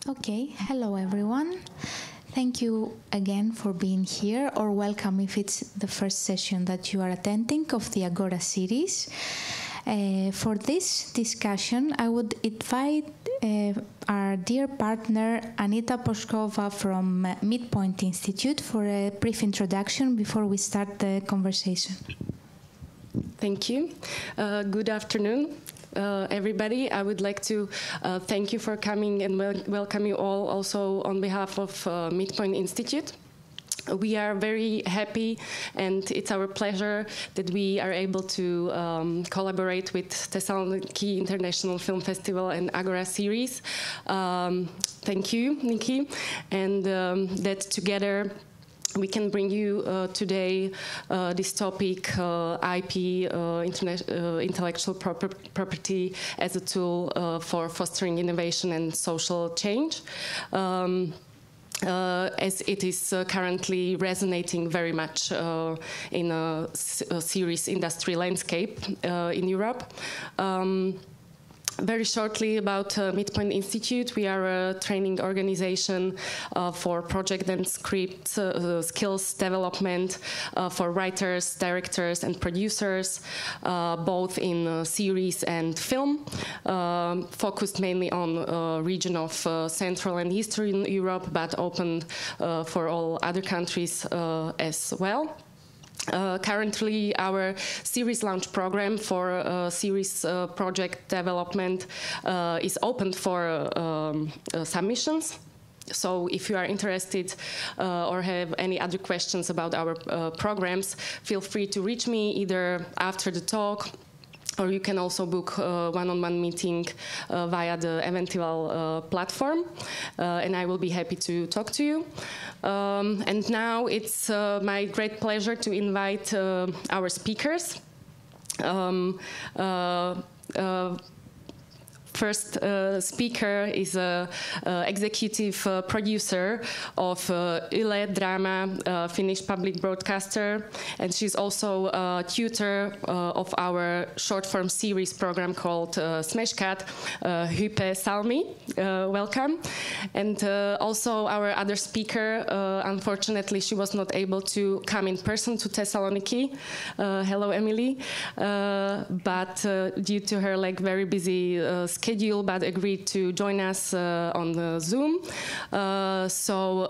Okay, hello everyone. Thank you again for being here, or welcome if it's the first session that you are attending of the AGORA series. For this discussion, I would invite our dear partner Anita Pócsová from MIDPOINT Institute for a brief introduction before we start the conversation. Thank you. Good afternoon. Everybody, I would like to thank you for coming and welcome you all also on behalf of MIDPOINT Institute. We are very happy and it's our pleasure that we are able to collaborate with Thessaloniki International Film Festival and AGORA series. Thank you, Nikki, and that together we can bring you today this topic, IP, intellectual property, as a tool for fostering innovation and social change. As it is currently resonating very much in a serious industry landscape in Europe. Very shortly about MIDPOINT Institute, we are a training organization for project and script skills development for writers, directors and producers, both in series and film, focused mainly on region of Central and Eastern Europe, but open for all other countries as well. Currently, our series launch program for series project development is open for submissions. So if you are interested or have any other questions about our programs, feel free to reach me either after the talk, or you can also book a one-on-one meeting via the Eventual platform, and I will be happy to talk to you. And now it's my great pleasure to invite our speakers. First speaker is an executive producer of Yle drama, Finnish public broadcaster, and she's also a tutor of our short-form series program called Smeškat, Hyppe, Salmi. Welcome. And also our other speaker, unfortunately, she was not able to come in person to Thessaloniki. Hello, Émilie. But due to her very busy schedule, but agreed to join us on the Zoom. So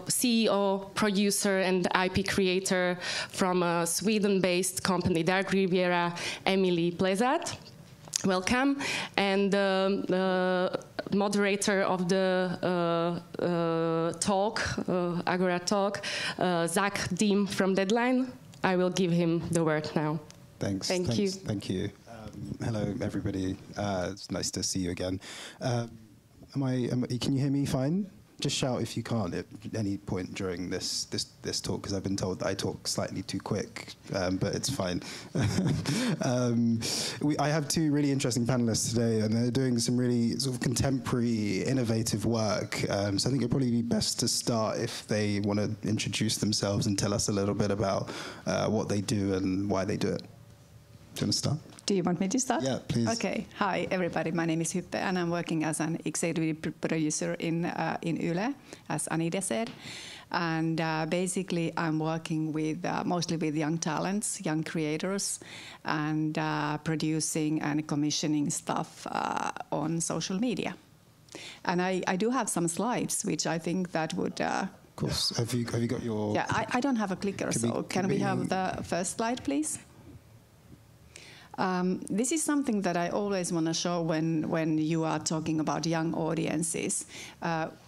CEO, producer, and IP creator from a Sweden-based company, Riviera, Émilie Blézat. Welcome. And moderator of the talk, AGORA talk, Ntim from Deadline. I will give him the word now. Thanks. Thank you. Thank you. Hello, everybody. It's nice to see you again. Can you hear me fine? Just shout if you can't at any point during this talk, because I've been told that I talk slightly too quick, but it's fine. I have two really interesting panelists today, and they're doing some really sort of contemporary, innovative work. So I think it'd probably be best to start if they want to introduce themselves and tell us a little bit about what they do and why they do it. Do you want to start? Do you want me to start? Yeah, please. Okay. Hi, everybody. My name is Hyppe, and I'm working as an executive producer in Yle, as Anita said. And basically, I'm working with mostly with young talents, young creators, and producing and commissioning stuff on social media. And I do have some slides, which I think that would. Of course. Have you got your? Yeah, I don't have a clicker, so can we have the first slide, please? This is something that I always want to show when you are talking about young audiences.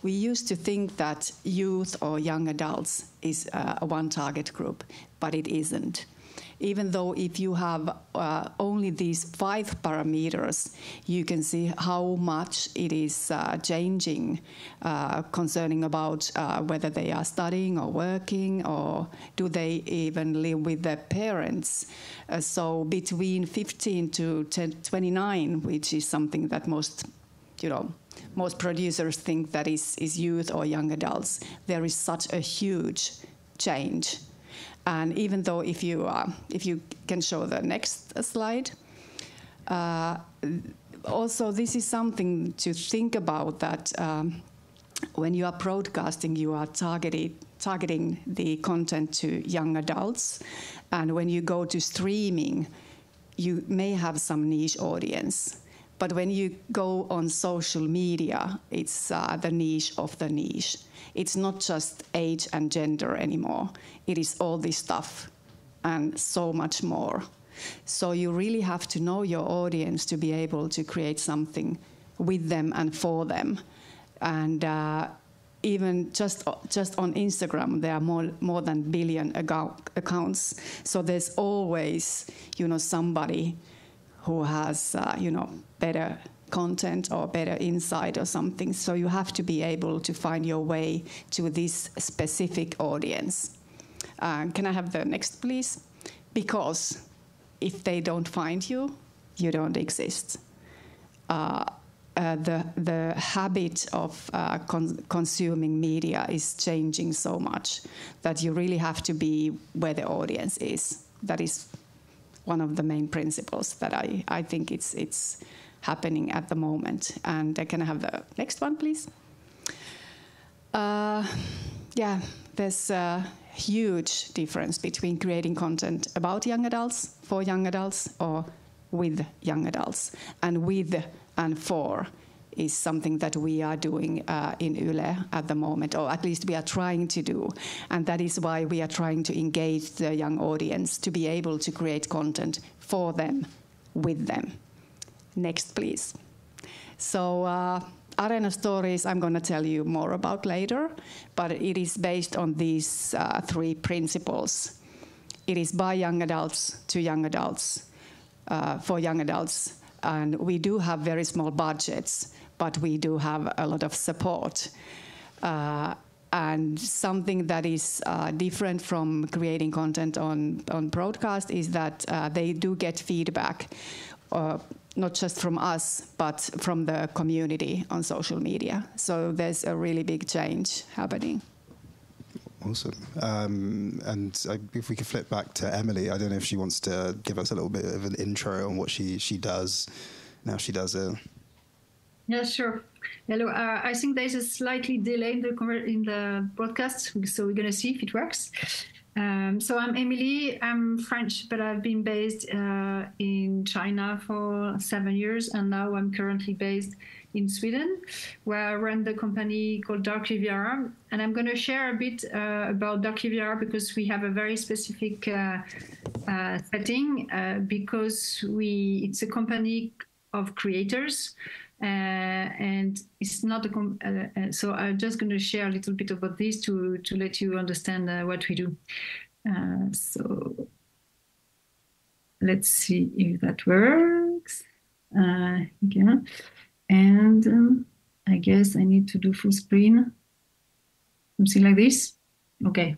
We used to think that youth or young adults is a one target group, but it isn't. Even though if you have only these 5 parameters, you can see how much it is changing concerning about whether they are studying or working, or do they even live with their parents. So between 15 to 29, which is something that most producers think that is youth or young adults, there is such a huge change. And even though if you can show the next slide, also this is something to think about, that when you are broadcasting, you are targeting the content to young adults. And when you go to streaming, you may have some niche audience. But when you go on social media, it's the niche of the niche. It's not just age and gender anymore. It is all this stuff and so much more. So you really have to know your audience to be able to create something with them and for them. And even just on Instagram, there are more than billion accounts. So there's always, somebody who has, better content or better insight or something. So you have to be able to find your way to this specific audience. Can I have the next, please? Because if they don't find you, you don't exist. The habit of consuming media is changing so much that you really have to be where the audience is. That is one of the main principles that I think it's happening at the moment. And can I have the next one, please? Yeah, there's a huge difference between creating content about young adults, for young adults, or with young adults. And with and for is something that we are doing in Yle at the moment, or at least we are trying to do. And that is why we are trying to engage the young audience to be able to create content for them, with them. Next, please. So Arena Stories I'm going to tell you more about later, but it is based on these 3 principles. It is by young adults to young adults, for young adults. And we do have very small budgets, but we do have a lot of support. And something that is different from creating content on broadcast is that they do get feedback, not just from us, but from the community on social media. So there's a really big change happening. Awesome. And if we could flip back to Émilie, I don't know if she wants to give us a little bit of an intro on what she does, now she does it. Yeah, sure. Hello. I think there's a slightly delay in the broadcast, so we're going to see if it works. So I'm Émilie. I'm French, but I've been based in China for 7 years, and now I'm currently based in Sweden, where I run the company called Dark Riviera. And I'm going to share a bit about Dark Riviera because we have a very specific setting, because it's a company of creators. And it's not so I'm just going to share a little bit about this to let you understand what we do. So let's see if that works. Yeah. And I guess I need to do full screen, something like this. Okay.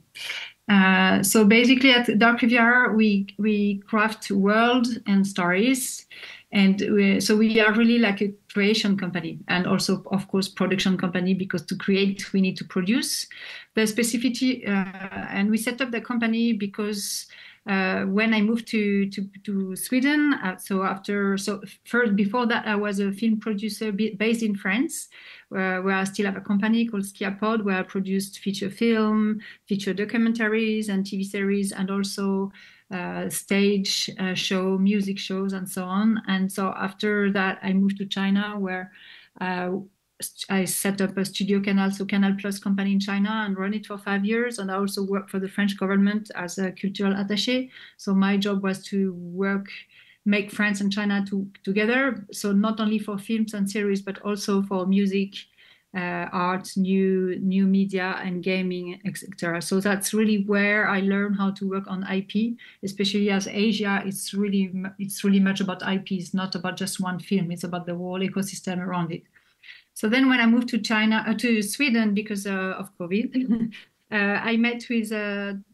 So basically at Dark Riviera, we craft world and stories. And so we are really like a creation company and also, of course, production company, because to create, we need to produce. The specificity, and we set up the company because when I moved to Sweden, first, before that, I was a film producer based in France, where I still have a company called Skiapod, where I produced feature film, feature documentaries and TV series, and also stage show, music shows, and so on. And so after that, I moved to China, where I set up a studio Canal, so Canal Plus company in China, and run it for 5 years. And I also worked for the French government as a cultural attaché. So my job was to make France and China together. So not only for films and series, but also for music, art, new media, and gaming, etc. So that's really where I learned how to work on IP, especially as Asia. It's really much about IP. It's not about just one film. It's about the whole ecosystem around it. So then when I moved to Sweden because of COVID, I met with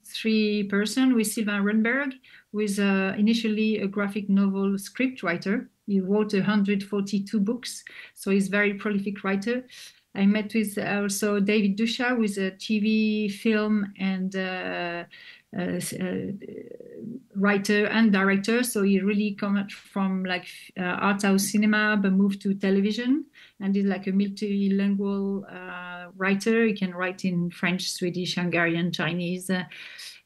3 persons, with Sylvain Renberg, who is initially a graphic novel script writer. He wrote 142 books, so he's a very prolific writer. I met with also David Dusha, who is a TV, film, and writer and director. So he really come from like art house cinema, but moved to television and did like a multilingual writer. He can write in French, Swedish, Hungarian, Chinese,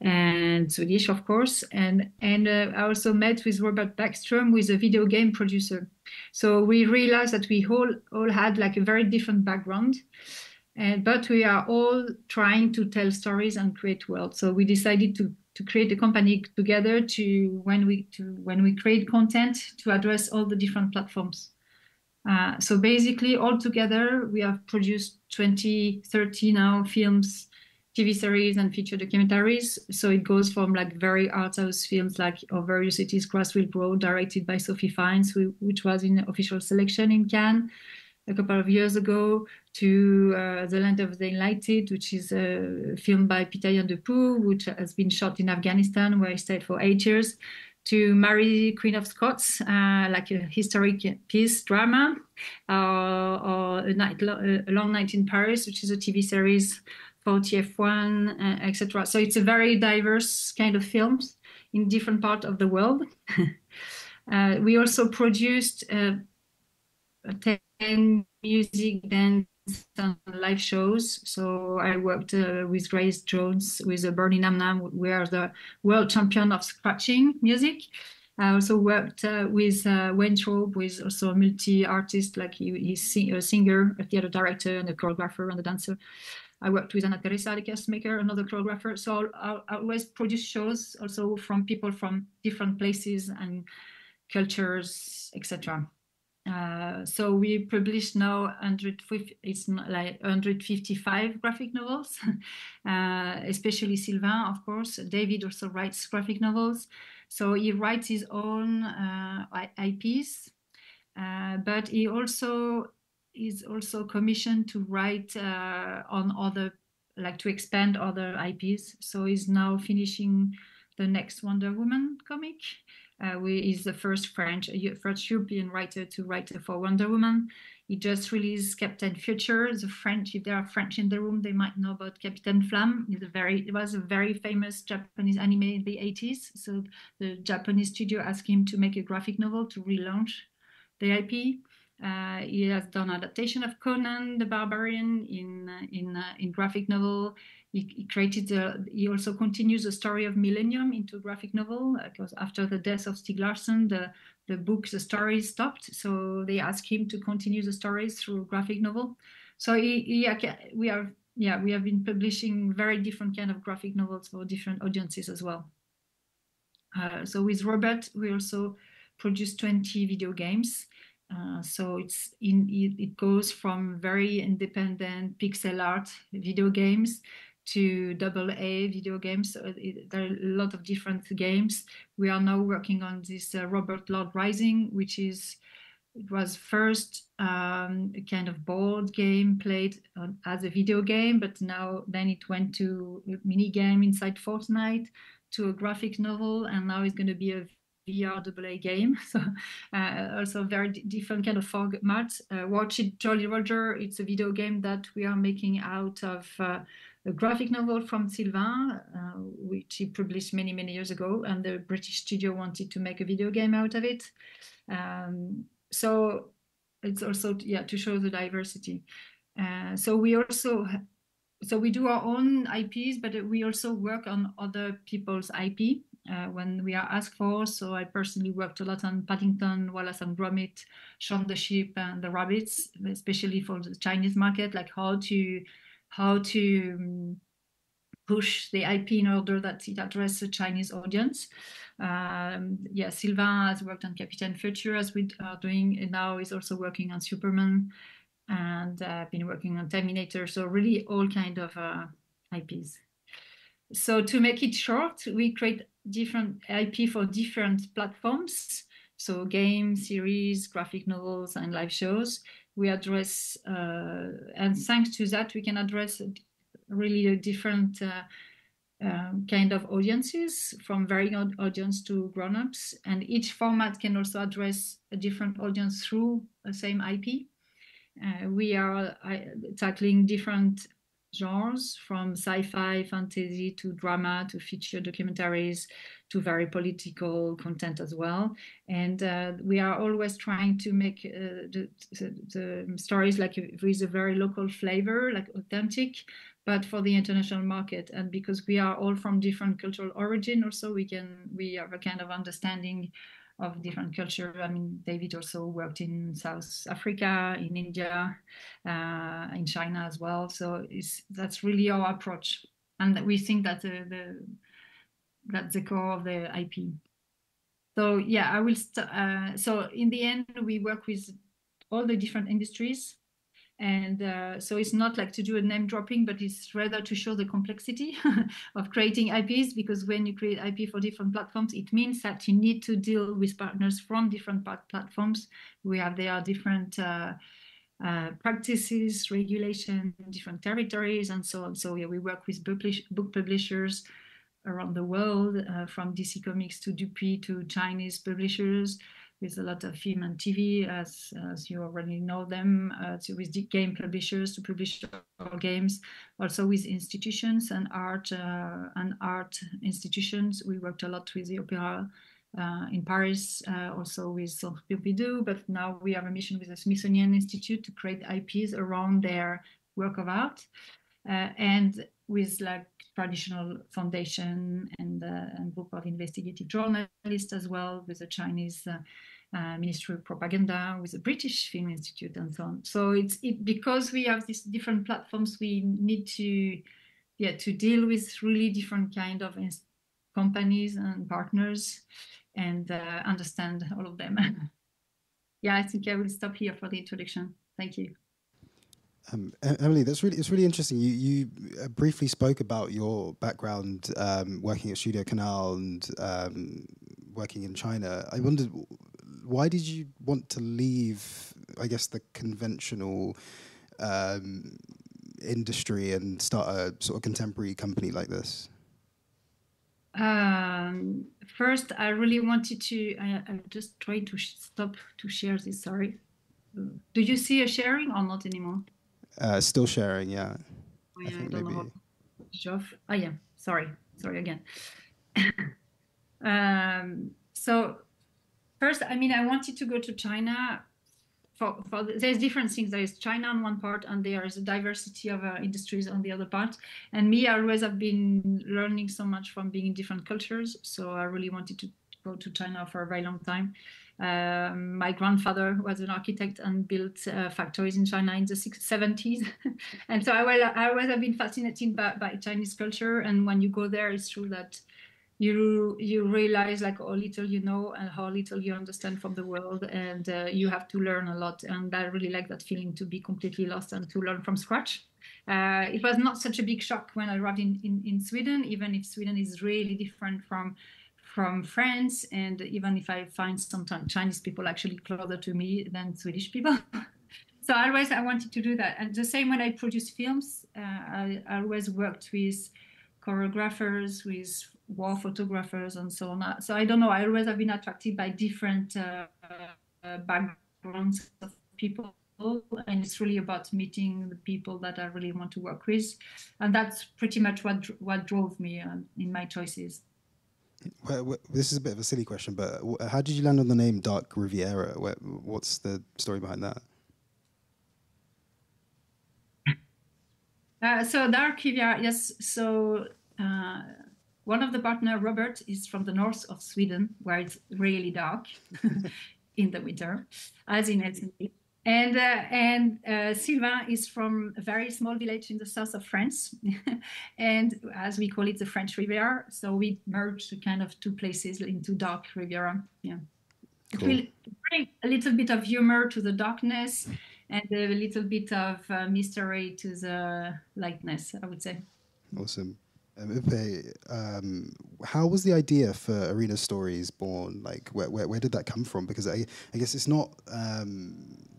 and Swedish, of course. And I also met with Robert Backstrom, who is a video game producer. So we realized that we all had like a very different background, but we are all trying to tell stories and create worlds. So we decided to create a company together when we create content to address all the different platforms. So basically, all together, we have produced 30 now films, TV series, and feature documentaries. So it goes from like very art house films like Over Your City's Grass Will Grow, directed by Sophie Fiennes, which was in official selection in Cannes a couple of years ago, to The Land of the Enlightened, which is a film by Pitayan Depoux, which has been shot in Afghanistan, where I stayed for 8 years, to Mary, Queen of Scots, like a historic piece drama, or a Long Night in Paris, which is a TV series for TF1, etc. So it's a very diverse kind of films in different parts of the world. We also produced 10 music, dance, and live shows. So I worked with Grace Jones, with Bernie Namnam. We are the world champion of scratching music. I also worked with Wayne Traub, who is also a multi-artist, like he's a singer, a theater director, and a choreographer and a dancer. I worked with Anna Teresa, the cast maker, another choreographer. So I always produce shows also from people from different places and cultures, etc. So we publish now 155 graphic novels, especially Sylvain, of course. David also writes graphic novels. So he writes his own IPs, but he is also commissioned to write on other, like to expand other IPs. So he's now finishing the next Wonder Woman comic. He's the first European writer to write for Wonder Woman. He just released Captain Future. The French, if there are French in the room, they might know about Captain Flamme. It was a very famous Japanese anime in the 80s. So the Japanese studio asked him to make a graphic novel to relaunch the IP. He has done adaptation of Conan the Barbarian in graphic novel. He also continues the story of Millennium into graphic novel, because after the death of Stieg Larsson, the story stopped. So they asked him to continue the stories through graphic novel. So we have been publishing very different kind of graphic novels for different audiences as well. So with Robert, we also produced 20 video games. So it goes from very independent pixel art video games to AA video games. So there are a lot of different games. We are now working on this Robert Lord Rising, it was first a kind of board game played as a video game, but then it went to a mini game inside Fortnite, to a graphic novel, and now it's going to be a VR AA game. So also very different kind of format. Watch It Jolly Roger. It's a video game that we are making out of a graphic novel from Sylvain, which he published many, many years ago, and the British studio wanted to make a video game out of it. So it's also to show the diversity. So we do our own IPs, but we also work on other people's IP when we are asked for. So I personally worked a lot on Paddington, Wallace and Gromit, Shaun the Sheep, and the Rabbits, especially for the Chinese market, like how to push the IP in order that it addresses the Chinese audience. Sylvain has worked on Captain Future, as we are doing, and now is also working on Superman, and been working on Terminator. So really all kind of IPs. So to make it short, we create different IP for different platforms. So games, series, graphic novels, and live shows. We address, and thanks to that, we can address really a different kind of audiences, from very young audience to grown-ups. And each format can also address a different audience through the same IP. We are tackling different genres, from sci-fi, fantasy to drama to feature documentaries to very political content as well. And we are always trying to make the stories like with a very local flavor, like authentic, but for the international market. And because we are all from different cultural origin, also we have a kind of understanding of different culture. I mean, David also worked in South Africa, in India, in China as well. So that's really our approach, and we think that that's the core of the IP. So yeah, I will. So in the end, we work with all the different industries. And so it's not like to do a name dropping, but it's rather to show the complexity of creating IPs, because when you create IP for different platforms, it means that you need to deal with partners from different platforms. There are different practices, regulation, different territories, and so on. So yeah, we work with book publishers around the world, from DC Comics to Dupuis to Chinese publishers, with a lot of film and TV, as you already know them, with the game publishers to publish our games, also with institutions and art institutions. We worked a lot with the Opera in Paris, also with Centre Pompidou, but now we have a mission with the Smithsonian Institute to create IPs around their work of art, and with like traditional foundation and group of investigative journalists as well, with the Chinese Ministry of Propaganda, with the British Film Institute, and so on. So it's because we have these different platforms, we need to deal with really different kind of companies and partners, and understand all of them. Yeah, I think I will stop here for the introduction. Thank you. Émilie, it's really interesting. You briefly spoke about your background working at Studio Canal and working in China. I wondered, why did you want to leave, I guess, the conventional industry and start a sort of contemporary company like this? First, I really wanted to. I'm just trying to stop to share this. Sorry. Do you see a sharing or not anymore? Still sharing, yeah. Oh, yeah, I don't know how. Oh yeah, sorry again. So first, I mean, I wanted to go to China. There's different things. There is China on one part, and there is a diversity of industries on the other part. And me, I always have been learning so much from being in different cultures. So I really wanted to go to China for a very long time. My grandfather was an architect and built factories in China in the 70s. And so I always have been fascinated by Chinese culture. And when you go there, it's true that you realize like how little you know and how little you understand from the world, and you have to learn a lot. And I really like that feeling, to be completely lost and to learn from scratch. It was not such a big shock when I arrived in Sweden, even if Sweden is really different from France, and even if I find sometimes Chinese people actually closer to me than Swedish people. So I wanted to do that. And the same when I produce films, I always worked with choreographers, with war photographers, and so on. So I don't know, I always have been attracted by different backgrounds of people, and it's really about meeting the people that I really want to work with. And that's pretty much what drove me in my choices. Well, this is a bit of a silly question, but how did you land on the name Dark Riviera? What's the story behind that? So Dark Riviera, yes. So one of the partners, Robert, is from the north of Sweden, where it's really dark in the winter, as in Helsinki. And Sylvain is from a very small village in the south of France, and as we call it, the French Riviera. So we merged kind of two places into Dark Riviera. Yeah, cool. It will bring a little bit of humor to the darkness and a little bit of mystery to the lightness, I would say. Awesome. Hyppe, how was the idea for Arena Stories born? Like, where did that come from? Because I guess it's not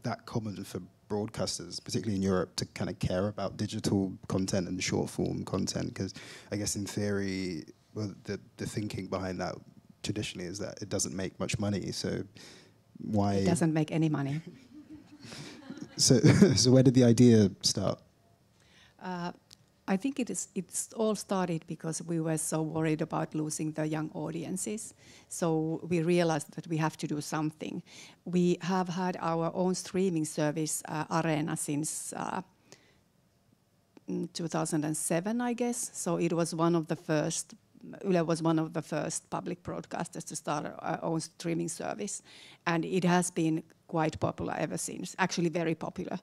that common for broadcasters, particularly in Europe, to kind of care about digital content and short form content. Because I guess in theory, well, the thinking behind that traditionally is that it doesn't make much money. So why? It doesn't make any money. So where did the idea start? I think it's all started because we were so worried about losing the young audiences. So we realized that we have to do something. We have had our own streaming service, Arena, since 2007, I guess. So it was one of the first. Yle was one of the first public broadcasters to start our own streaming service, and it has been quite popular ever since. Actually, very popular.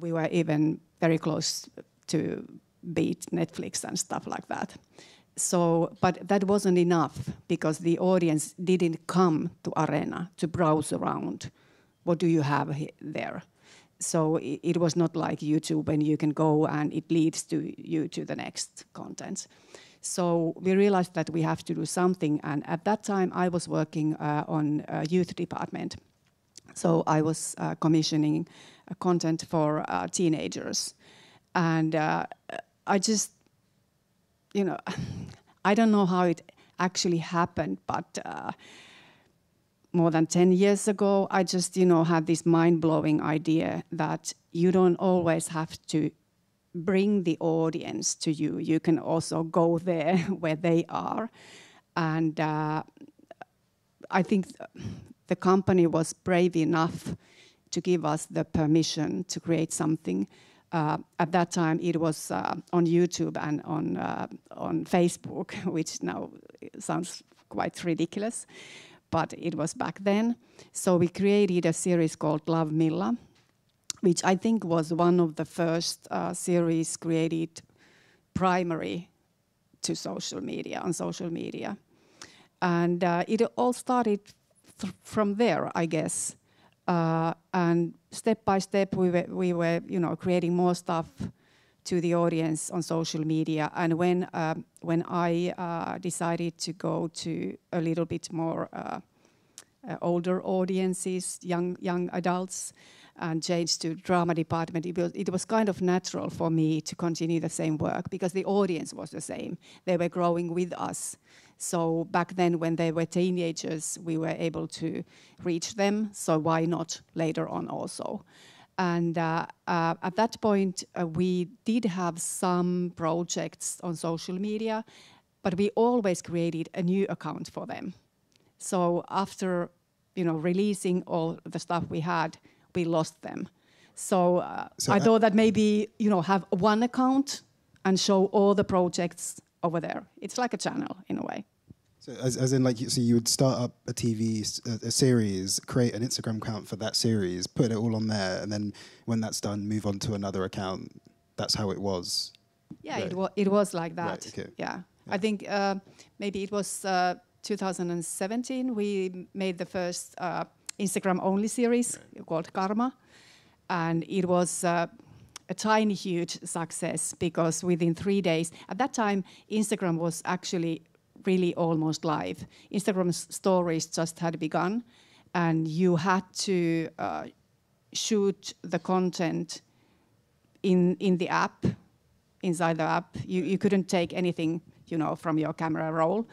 We were even very close to beat Netflix and stuff like that. So, but that wasn't enough because the audience didn't come to Arena to browse around. What do you have there? So it was not like YouTube when you can go and it leads you to the next content. So we realized that we have to do something. And at that time, I was working on a youth department. So I was commissioning content for teenagers. And I just, I don't know how it actually happened, but more than 10 years ago, I just, had this mind-blowing idea that you don't always have to bring the audience to you. You can also go there where they are. And I think the company was brave enough to give us the permission to create something. At that time, it was on YouTube and on Facebook, which now sounds quite ridiculous, but it was back then. So we created a series called Love Milla, which I think was one of the first series created primary to social media, on social media. And it all started from there, I guess. And step by step, we were creating more stuff to the audience on social media. And when I decided to go to a little bit more older audiences, young adults, and change to drama department, it was kind of natural for me to continue the same work because the audience was the same. They were growing with us. So back then, when they were teenagers, we were able to reach them. So why not later on also? And at that point, we did have some projects on social media, but we always created a new account for them. So after, releasing all the stuff we had, we lost them. So I thought that maybe, have one account and show all the projects over there. It's like a channel in a way. So as in so you would start up a TV a series, create an Instagram account for that series, put it all on there, and then when that's done, move on to another account. That's how it was. Yeah, right. It was like that. Right, okay. Yeah, I think maybe it was 2017 we made the first Instagram-only series called Karma, and it was a tiny, huge success because within 3 days, at that time, Instagram was actually really almost live. Instagram stories just had begun, and you had to shoot the content in the app, inside the app. You couldn't take anything, from your camera roll.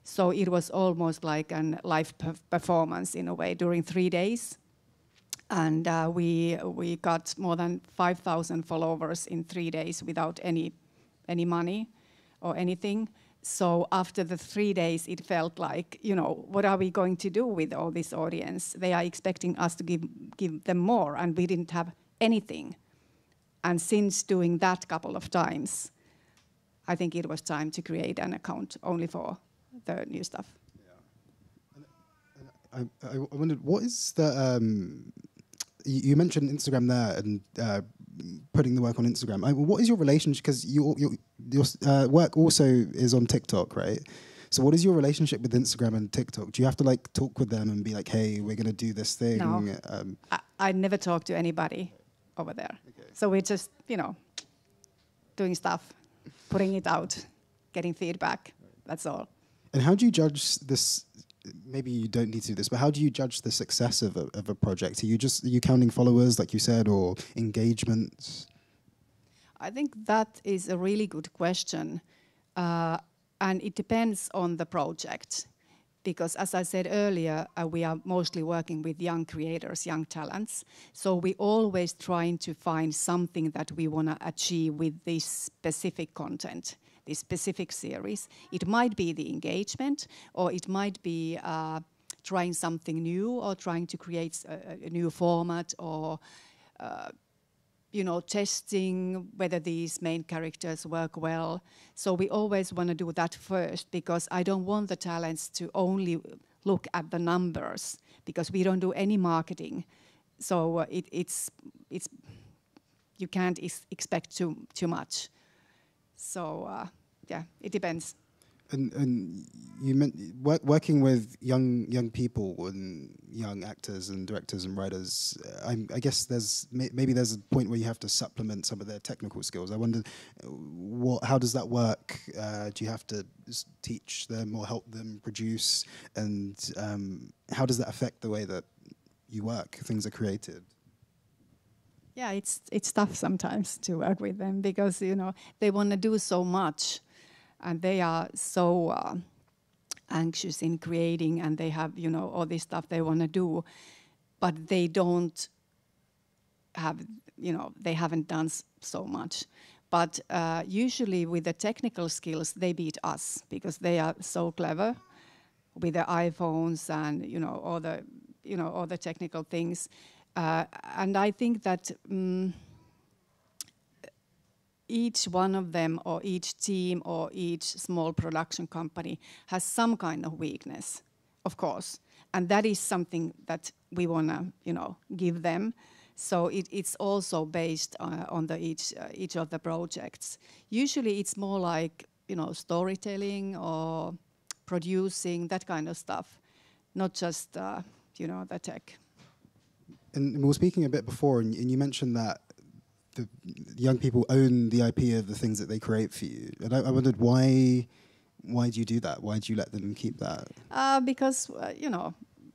So it was almost like a live performance in a way during 3 days. And we got more than 5,000 followers in 3 days without any money or anything. So after the 3 days, it felt like, what are we going to do with all this audience? They are expecting us to give them more, and we didn't have anything. And since doing that couple of times, I think it was time to create an account only for the new stuff. Yeah. I wondered, what is the... you mentioned Instagram there and putting the work on Instagram. What is your relationship? Because your work also is on TikTok, right? So what is your relationship with Instagram and TikTok? Do you have to talk with them and be like, hey, we're going to do this thing? No, I never talk to anybody over there. Okay. So we're just, doing stuff, putting it out, getting feedback. That's all. And how do you judge this? Maybe you don't need to do this, but how do you judge the success of a project? Are you counting followers, like you said, or engagements? I think that is a really good question. And it depends on the project. because as I said earlier, we are mostly working with young creators, young talents. So we always trying to find something that we want to achieve with this specific content, this specific series. It might be the engagement, or it might be trying something new, or trying to create a new format, or testing whether these main characters work well. So we always want to do that first, because I don't want the talents to only look at the numbers, because we don't do any marketing. So it's you can't expect too much. So yeah, it depends. And you meant working with young people and young actors and directors and writers. I guess maybe there's a point where you have to supplement some of their technical skills. I wonder, how does that work? Do you have to teach them or help them produce? And how does that affect the way that you work? Things are created. Yeah, it's tough sometimes to work with them, because they want to do so much. And they are so anxious in creating, and they have, all this stuff they want to do, but they don't have, they haven't done so much. But usually with the technical skills, they beat us, because they are so clever with the iPhones and, all the technical things. And I think that each one of them, or each team, or each small production company has some kind of weakness, of course. And that is something that we want to, give them. So it's also based on each of the projects. Usually it's more like, storytelling or producing, that kind of stuff, not just, the tech. And we were speaking a bit before, and you mentioned that the young people own the IP of the things that they create for you. And I wondered, why do you do that? Why do you let them keep that? Because,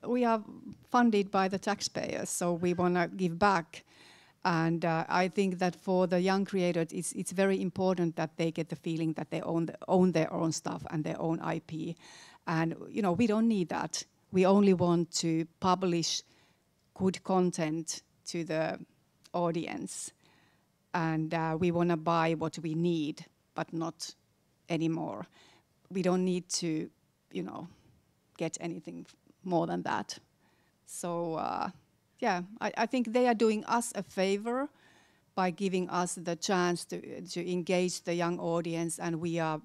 we are funded by the taxpayers, so we want to give back. And I think that for the young creators, it's very important that they get the feeling that they own their own stuff and their own IP. And, we don't need that. We only want to publish good content to the audience. And we want to buy what we need, but not anymore. We don't need to, get anything more than that. So, yeah, I think they are doing us a favor by giving us the chance to engage the young audience, and we are,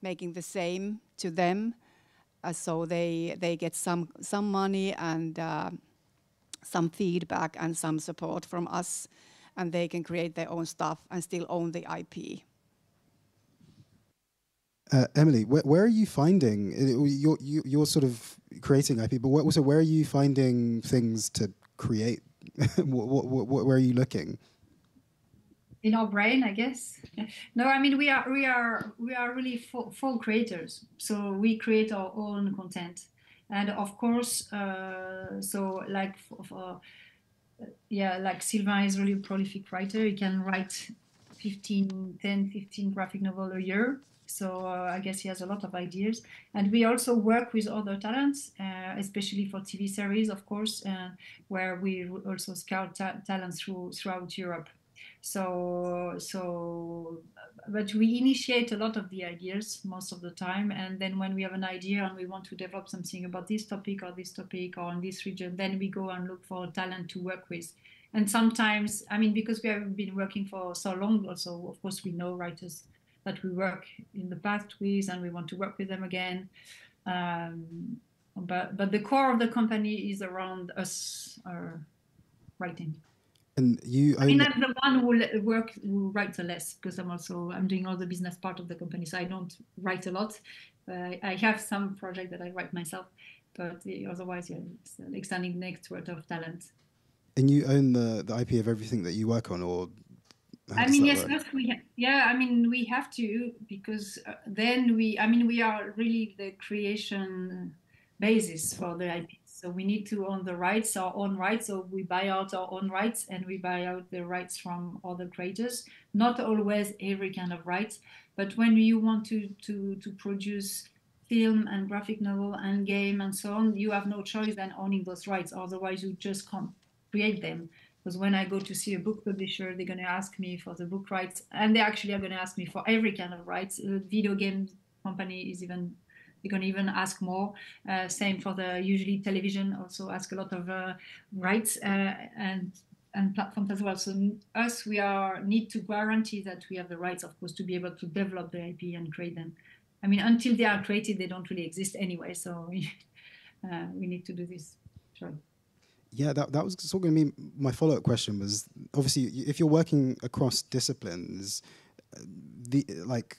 making the same to them. So they get some money and some feedback and some support from us, and they can create their own stuff and still own the IP. Émilie, where are you finding, you're sort of creating IP, but where are you finding things to create? Where are you looking? In our brain, I guess. No, I mean we are really full creators. So we create our own content. And of course, so like like Sylvain is really a prolific writer. He can write 15 graphic novels a year. So I guess he has a lot of ideas. And we also work with other talents, especially for TV series, of course, where we also scout talents throughout Europe. But we initiate a lot of the ideas most of the time, and then when we have an idea and we want to develop something about this topic or in this region, then we go and look for talent to work with. And sometimes, I mean, because we have been working for so long, also, of course, we know writers that we work in the past with, and we want to work with them again. But the core of the company is around us writing. And you, I mean, I'm the one who writes the less, because I'm doing all the business part of the company, so I don't write a lot. I have some project that I write myself, but otherwise, yeah, it's an extending network of talent. And you own the IP of everything that you work on, or? I mean, yes, I mean, we have to, because then we are really the creation basis for the IP. So we need to own our own rights. So we buy out our own rights, and we buy out the rights from other creators. Not always every kind of rights, but when you want to produce film and graphic novel and game and so on, you have no choice than owning those rights. Otherwise, you just can't create them. Because when I go to see a book publisher, they're going to ask me for the book rights, and they actually are going to ask me for every kind of rights. Video game company is even, they're going to even ask more. Same for the usually television, also ask a lot of rights and platforms as well. So us, we need to guarantee that we have the rights, of course, to be able to develop the IP and create them. I mean, until they are created, they don't really exist anyway. So we need to do this. Sure. Yeah, that was sort of going to be my follow-up question. Was obviously if you're working across disciplines,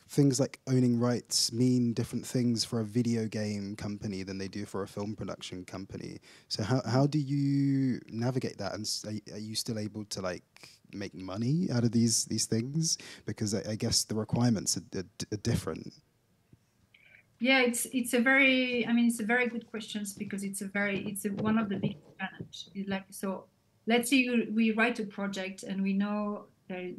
things like owning rights mean different things for a video game company than they do for a film production company. So how do you navigate that, and are you still able to make money out of these things? Because I guess the requirements are different. Yeah, it's a very good question, because it's one of the big challenges. So let's say we write a project and we know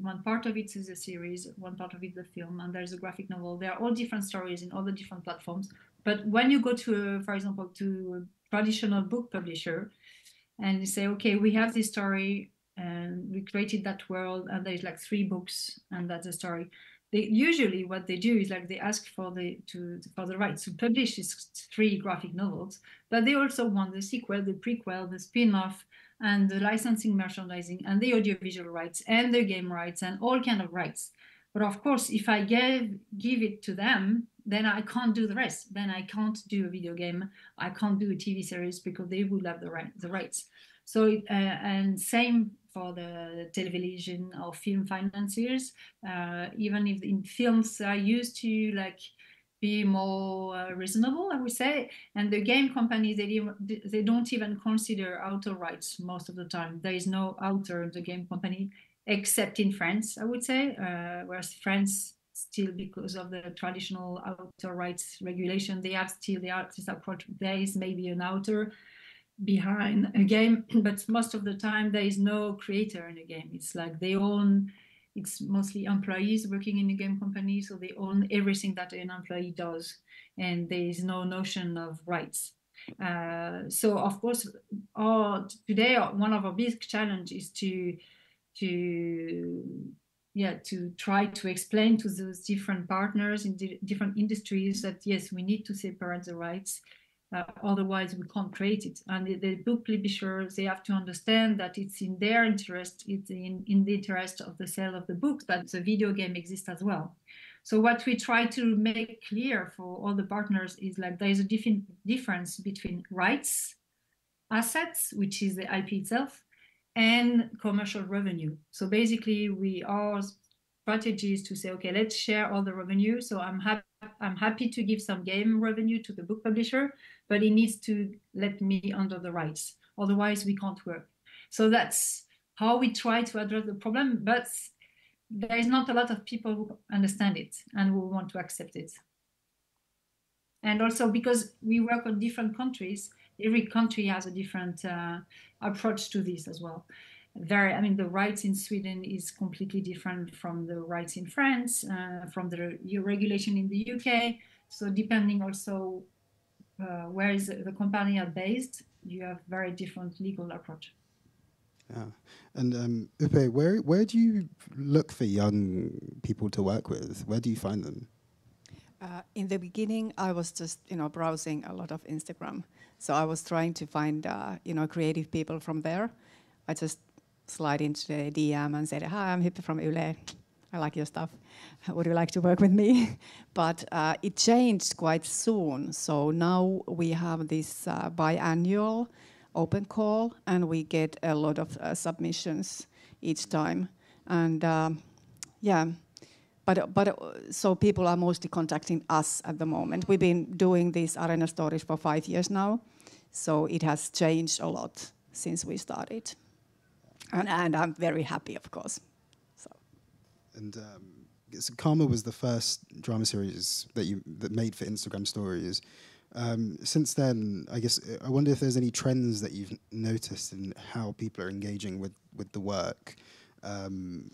one part of it is a series, one part of it is the film, and there's a graphic novel. They are all different stories in all the different platforms. But when you go to, for example, to a traditional book publisher, and you say, okay, we have this story and we created that world, and there's 3 books, and that's a story. Usually what they do is they ask for the rights to publish these 3 graphic novels, but they also want the sequel, the prequel, the spin-off, and the licensing, merchandising, and the audiovisual rights, and the game rights, and all kind of rights. But of course, if I give it to them, then I can't do the rest. Then I can't do a video game. I can't do a TV series, because they will have the rights. So and same for the television or film financiers. Even if in films are used to be more reasonable, I would say. And the game companies, they don't even consider author rights most of the time. There is no author in the game company, except in France, I would say. Whereas France, still, because of the traditional author rights regulation, they have still the artist approach. There is maybe an author behind a game, but most of the time there is no creator in a game. It's it's mostly employees working in a game company, so they own everything that an employee does, and there is no notion of rights. So of course, today one of our big challenges is to try to explain to those different partners in different industries that yes, we need to separate the rights. Otherwise, we can't create it. And the book publishers, they have to understand that it's in their interest, it's in the interest of the sale of the book, that the video game exists as well. So what we try to make clear for all the partners is there is a difference between rights, assets, which is the IP itself, and commercial revenue. So basically, our strategy is to say, okay, let's share all the revenue. So I'm happy to give some game revenue to the book publisher, but he needs to let me under the rights. Otherwise, we can't work. So that's how we try to address the problem. But there is not a lot of people who understand it and who want to accept it. And also because we work on different countries, every country has a different approach to this as well. The rights in Sweden is completely different from the rights in France, from the regulation in the UK. So depending also where is the company are based, you have very different legal approach. Yeah, and Hyppe, where do you look for young people to work with? Where do you find them? In the beginning, I was just browsing a lot of Instagram, so I was trying to find creative people from there. I just slide into the DM and said, "Hi, I'm Hyppe from Yle. I like your stuff. Would you like to work with me?" But it changed quite soon. So now we have this biannual open call, and we get a lot of submissions each time. And but so people are mostly contacting us at the moment. We've been doing these arena stories for 5 years now, so it has changed a lot since we started. And I'm very happy, of course. So. And so Karma was the first drama series that made for Instagram stories. Since then, I wonder if there's any trends that you've noticed in how people are engaging with the work,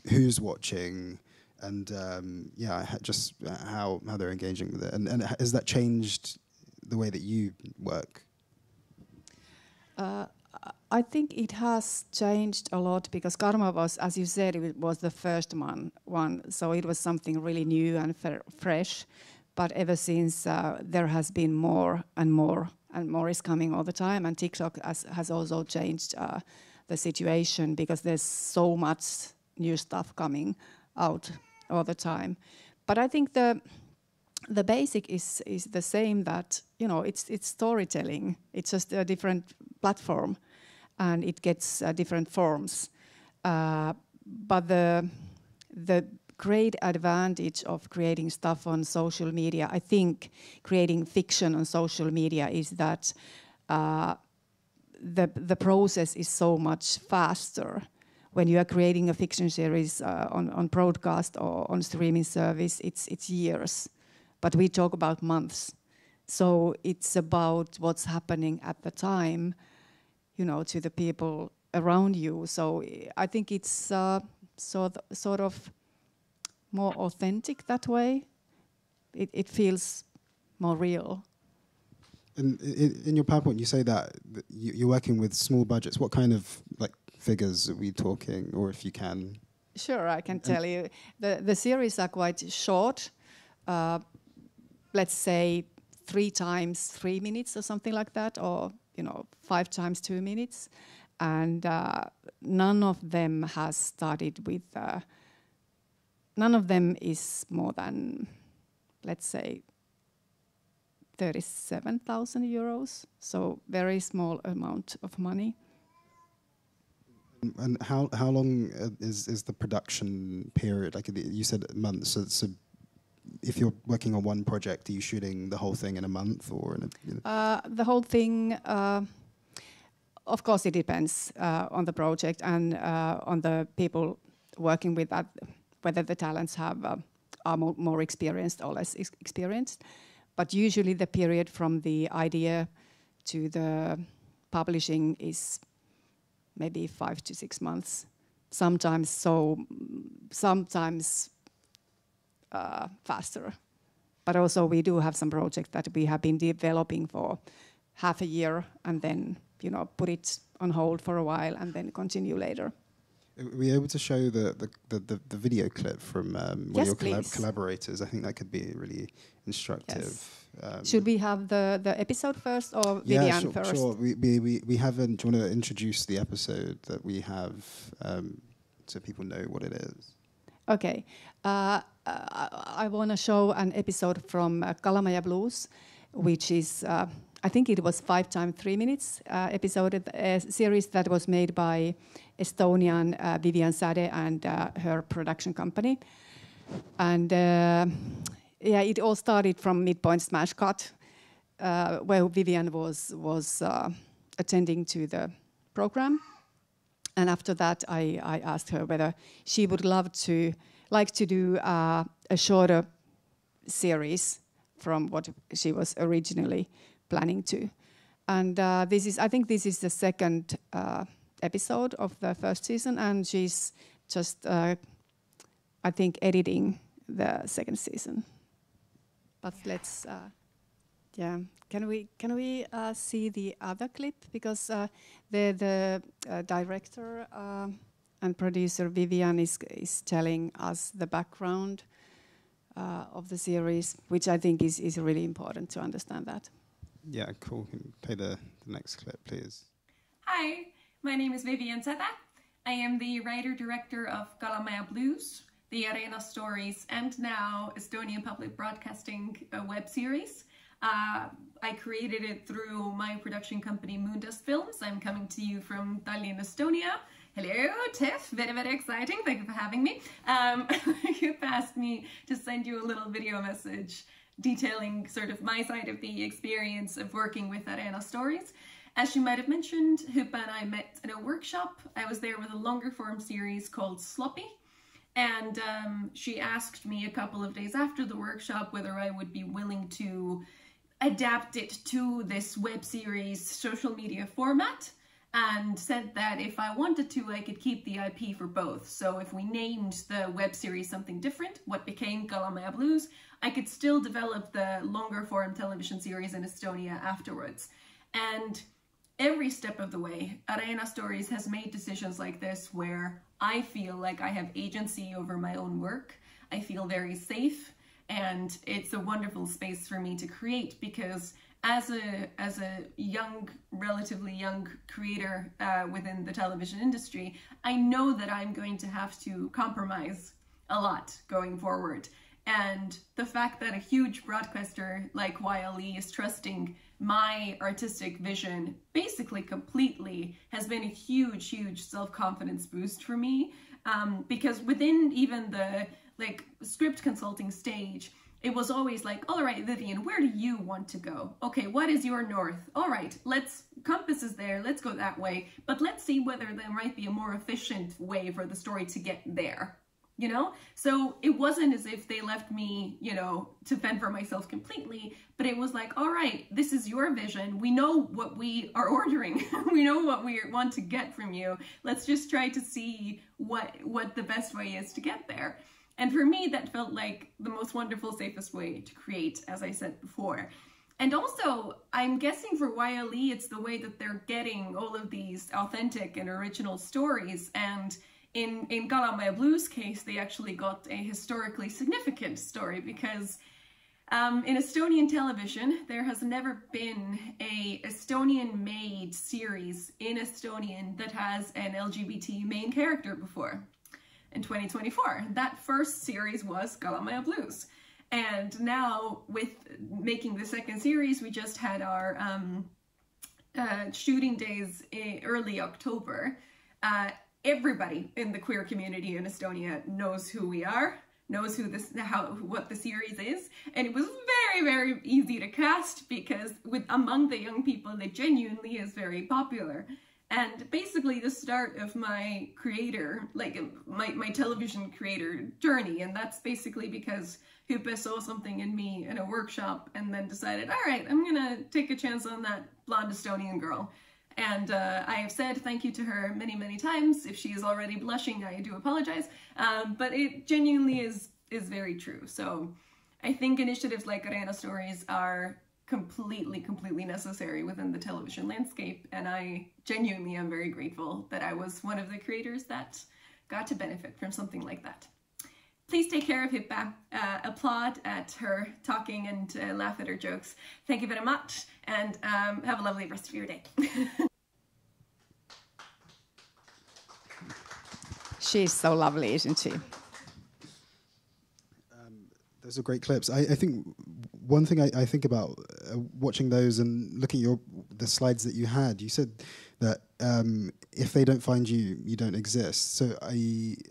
who's watching, and just how they're engaging with it. And has that changed the way that you work? I think it has changed a lot because Karma was, as you said, it was the first one, so it was something really new and fresh. But ever since, there has been more and more and more is coming all the time, and TikTok has also changed the situation because there's so much new stuff coming out all the time. But I think the basic is the same, that it's storytelling. It's just a different platform, and it gets different forms. But the great advantage of creating stuff on social media, I think, creating fiction on social media, is that the process is so much faster. When you are creating a fiction series on broadcast or on streaming service, it's years, but we talk about months. So it's about what's happening at the time, to the people around you. So I think it's sort of more authentic that way. It feels more real. And in your PowerPoint, you say that you're working with small budgets. What kind of figures are we talking, or if you can? Sure, I can tell you. The series are quite short. Let's say 3 times 3 minutes or something like that, or 5 times 2 minutes. And none of them has started with. None of them is more than, let's say, 37,000 euros. So very small amount of money. And how long is the production period? Like you said, months. So if you're working on one project, are you shooting the whole thing in a month or in a? The whole thing. Of course, it depends on the project and on the people working with that, whether the talents are more experienced or less experienced. But usually the period from the idea to the publishing is maybe 5 to 6 months. Sometimes faster. But also we do have some projects that we have been developing for half a year and then put it on hold for a while and then continue later. Are we able to show the video clip from one yes, of your please. collaborators? I think that could be really instructive. Yes. Should we have the episode first or Vivian first? Sure. We haven't. Do you want to introduce the episode that we have so people know what it is? Okay. I want to show an episode from Kalamaja Blues, which is, I think it was 5 times 3 minutes episode, a series that was made by Estonian Vivian Sade and her production company. And it all started from MIDPOINT Smash Cut, where Vivian was attending to the program. And after that, I asked her whether she would like to do a shorter series from what she was originally planning to. And I think this is the second episode of the first season, and she's just, I think, editing the second season. But let's, Can we see the other clip, because the director and producer Vivian is telling us the background of the series, which I think is really important to understand that. Yeah, cool. Can you play the next clip, please? Hi, my name is Vivian Sata. I am the writer-director of Kalamaja Blues, the Arena Stories, and now Estonian Public Broadcasting web series. I created it through my production company Moondust Films. I'm coming to you from Tallinn, Estonia. Hello, Tiff. Very, very exciting. Thank you for having me. You asked me to send you a little video message detailing sort of my side of the experience of working with Arena Stories. As you might have mentioned, Hyppe and I met at a workshop. I was there with a longer form series called Sloppy. And she asked me a couple of days after the workshop whether I would be willing to adapt it to this web series social media format. and said that if I wanted to, I could keep the IP for both. So if we named the web series something different, what became Kalamaja Blues, I could still develop the longer form television series in Estonia afterwards. And every step of the way, Arena Stories has made decisions like this where I feel like I have agency over my own work. I feel very safe, and it's a wonderful space for me to create, because as a young, relatively young creator within the television industry, I know that I'm going to have to compromise a lot going forward. And the fact that a huge broadcaster like YLE is trusting my artistic vision basically completely has been a huge, huge self-confidence boost for me. Because within even the script consulting stage, it was always like, all right, Vivian, where do you want to go? Okay, what is your north? All right, compass is there, let's go that way, but let's see whether there might be a more efficient way for the story to get there, you know? So it wasn't as if they left me, you know, to fend for myself completely, but it was like, all right, this is your vision. We know what we are ordering. We know what we want to get from you. Let's just try to see what the best way is to get there. And for me, that felt like the most wonderful, safest way to create, as I said before. And also, I'm guessing for YLE, it's the way that they're getting all of these authentic and original stories. And in Kalamaja Blues' case, they actually got a historically significant story, because in Estonian television, there has never been a Estonian-made series in Estonian that has an LGBT main character before. In 2024, that first series was Kalamaja Blues. And now with making the second series, we just had our shooting days in early October. Everybody in the queer community in Estonia knows who we are, knows what the series is, and it was very, very easy to cast, because among the young people, it genuinely is very popular. And basically the start of my creator, my television creator journey. And that's basically because Hyppe saw something in me in a workshop and then decided, all right, I'm gonna take a chance on that blonde Estonian girl. And I have said thank you to her many, many times. If she is already blushing, I do apologize. But it genuinely is very true. So I think initiatives like Arena Stories are completely necessary within the television landscape, and I genuinely am very grateful that I was one of the creators that got to benefit from something like that. Please take care of Hyppe, applaud at her talking and laugh at her jokes. Thank you very much, and have a lovely rest of your day. She's so lovely, isn't she? Those are great clips. I think one thing I think about watching those and looking at the slides that you had, you said that if they don't find you, you don't exist. So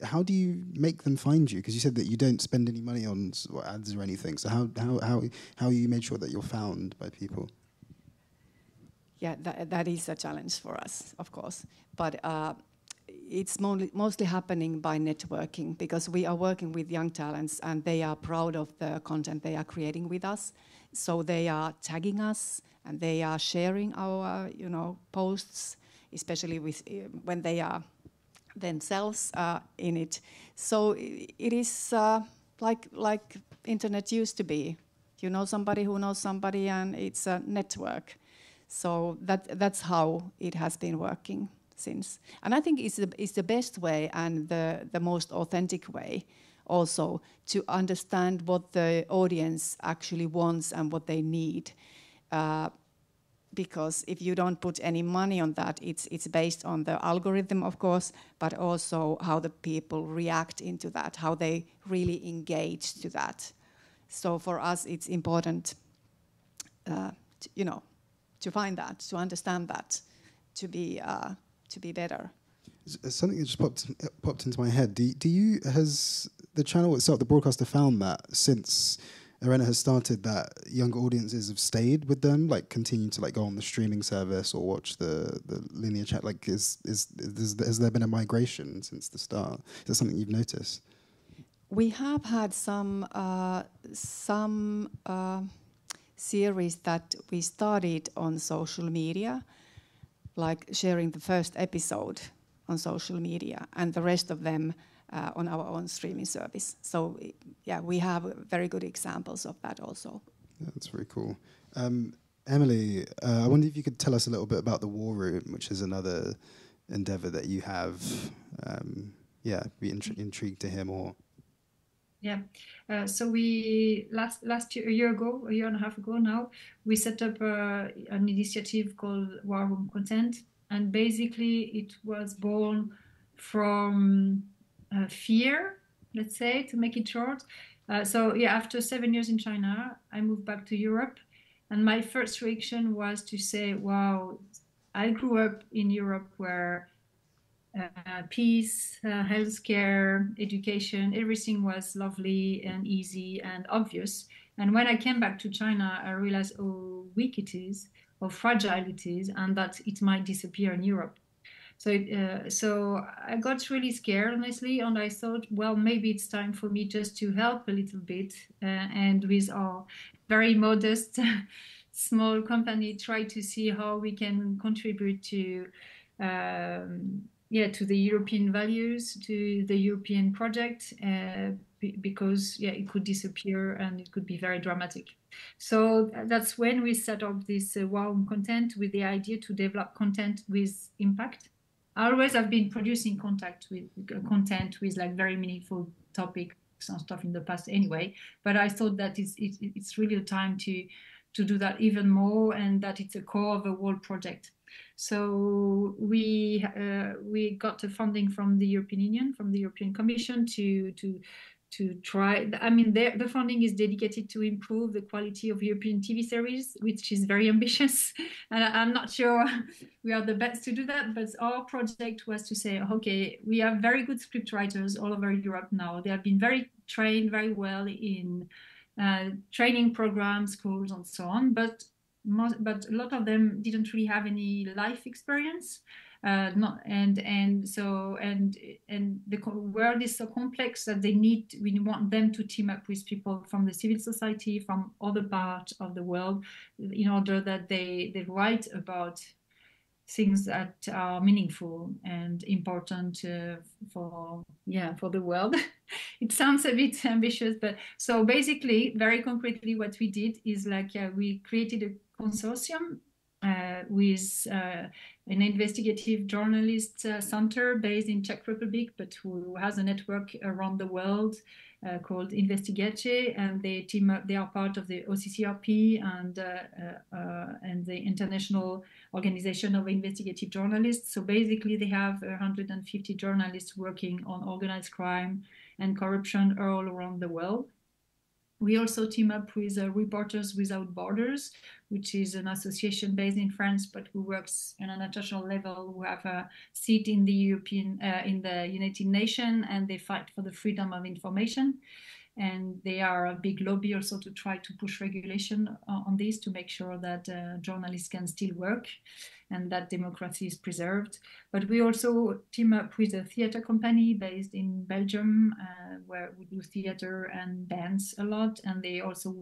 how do you make them find you? Because you said that you don't spend any money on ads or anything. So how you made sure that you're found by people? Yeah, that is a challenge for us, of course. But it's mostly happening by networking, because we are working with young talents and they are proud of the content they are creating with us. So they are tagging us and they are sharing our, posts, especially when they are themselves in it. So it is like internet used to be. You know somebody who knows somebody, and it's a network. So that's how it has been working since. And I think it's the best way and the most authentic way also to understand what the audience actually wants and what they need. Because if you don't put any money on that, it's based on the algorithm, of course, but also how the people react into that, how they really engage to that. So for us, it's important, to find that, to understand that, to be better. Something that just popped into my head. Has the channel itself, the broadcaster, found that since Arena has started, that younger audiences have stayed with them, like continue to go on the streaming service or watch the linear chat? Has there been a migration since the start? Is that something you've noticed? We have had some series that we started on social media, like sharing the first episode on social media and the rest of them on our own streaming service. So yeah, we have very good examples of that also. That's very cool. Émilie, I wonder if you could tell us a little bit about the War Room, which is another endeavor that you have. Be intrigued to hear more. Yeah, so we last year, a year and a half ago now, we set up an initiative called War Room Content, and basically it was born from fear, let's say, to make it short. After 7 years in China, I moved back to Europe, and my first reaction was to say, wow, I grew up in Europe where peace, healthcare, education, everything was lovely and easy and obvious. And when I came back to China, I realized how weak it is, how fragile it is, and that it might disappear in Europe. So I got really scared, honestly, and I thought, well, maybe it's time for me just to help a little bit, and with our very modest small company, try to see how we can contribute to to the European values, to the European project, because it could disappear and it could be very dramatic. So that's when we set up this War Room Content with the idea to develop content with impact. I always have been producing content with like very meaningful topics and stuff in the past anyway, but I thought that it's really a time to do that even more, and that it's a core of a whole project. So we got the funding from the European Union, from the European Commission to try. I mean, the funding is dedicated to improve the quality of European TV series, which is very ambitious, and I'm not sure we are the best to do that. But our project was to say, okay, we have very good script writers all over Europe now. They have been trained very well in training programs, schools, and so on. But a lot of them didn't really have any life experience. The world is so complex that we want them to team up with people from the civil society, from other parts of the world, in order that they write about things that are meaningful and important for the world. It sounds a bit ambitious, but so basically, very concretely, what we did is we created a consortium with an investigative journalist center based in Czech Republic, but who has a network around the world called Investigate, and they team up. They are part of the OCCRP and the International Organization of Investigative Journalists. So basically, they have 150 journalists working on organized crime and corruption all around the world. We also team up with Reporters Without Borders, which is an association based in France, but who works on an international level, who have a seat in the United Nations, and they fight for the freedom of information. And they are a big lobby also to try to push regulation on this, to make sure that journalists can still work and that democracy is preserved. But we also team up with a theater company based in Belgium, where we do theater and dance a lot. And they also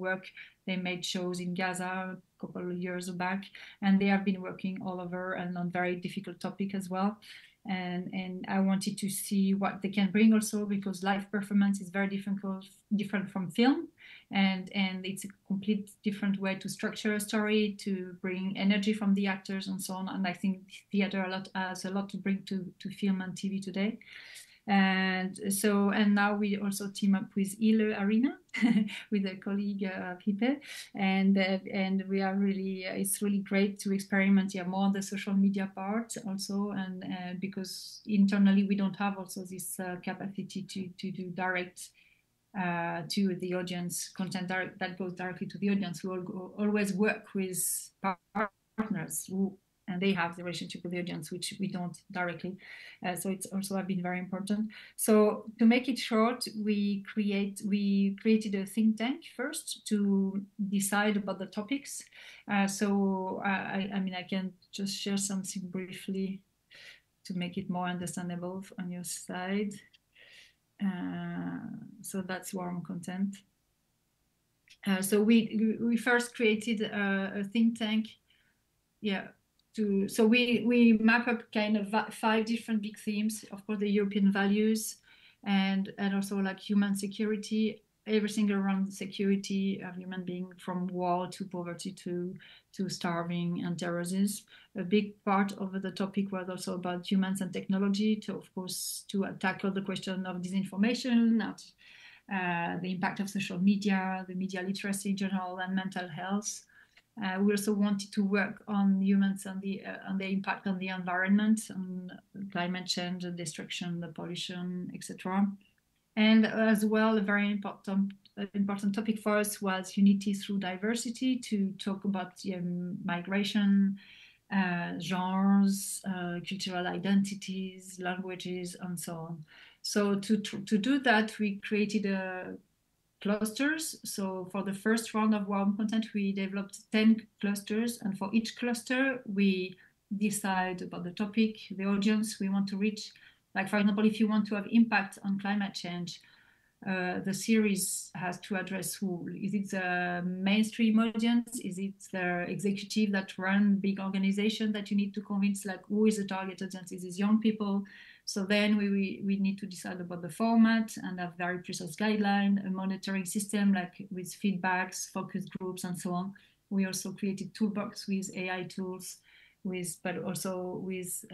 they made shows in Gaza a couple of years back, and they have been working all over and on very difficult topic as well. And I wanted to see what they can bring also, because live performance is very different from film, and it's a complete different way to structure a story, to bring energy from the actors and so on. And I think theater has a lot to bring to film and TV today. And now we also team up with Ile Arena with a colleague of Hyppe, and we are really, it's really great to experiment more on the social media part also, and because internally we don't have also this capacity to do direct to the audience content that goes directly to the audience. We always work with partners and they have the relationship with the audience, which we don't directly. So it's also been very important. So to make it short, we created a think tank first to decide about the topics. I can just share something briefly to make it more understandable on your slide. So that's War Room Content. So we first created a think tank, so we map up kind of 5 different big themes. Of course, the European values, and also like human security, everything around security of human being, from war to poverty to starving and terrorism. A big part of the topic was also about humans and technology, to of course to tackle the question of disinformation, the impact of social media, the media literacy in general, and mental health. We also wanted to work on humans and the impact on the environment, on climate change, the destruction, the pollution, etc. And as well, a very important topic for us was unity through diversity, to talk about migration, genres, cultural identities, languages, and so on. So to do that, we created clusters. So for the first round of warm content, we developed 10 clusters, and for each cluster, we decide about the topic, the audience we want to reach. Like, for example, if you want to have impact on climate change, the series has to address who. Is it the mainstream audience? Is it the executive that run big organization that you need to convince, like, who is the target audience? Is it young people? So then we need to decide about the format and have very precise guideline, a monitoring system, like with feedbacks, focus groups, and so on. We also created toolbox with AI tools, but also with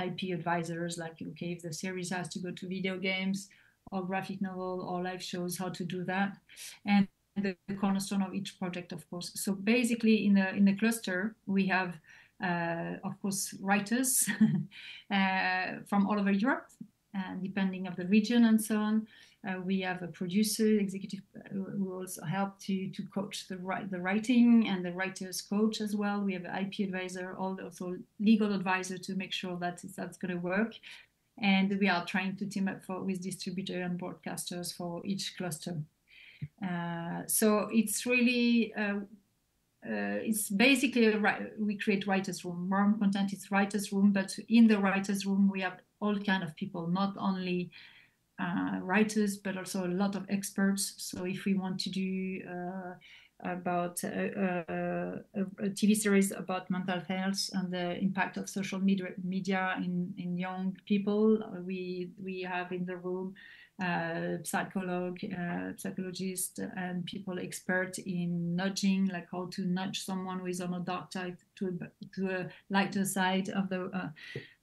IP advisors, like, okay, if the series has to go to video games or graphic novel or live shows, how to do that, and the cornerstone of each project, of course. So basically, in the cluster, we have, of course, writers from all over Europe, depending on the region and so on. We have a producer, executive, who also help to coach the writing, and the writers coach as well. We have an IP advisor, also legal advisor, to make sure that that's going to work. And we are trying to team up with distributors and broadcasters for each cluster. So it's really, it's basically, we create writers' room. Warm content is writers' room, but in the writers' room, we have all kind of people, not only writers, but also a lot of experts. So if we want to do about a TV series about mental health and the impact of social media in young people, we have in the room psychologists and people expert in nudging, like how to nudge someone who is on a dark side to a lighter side of the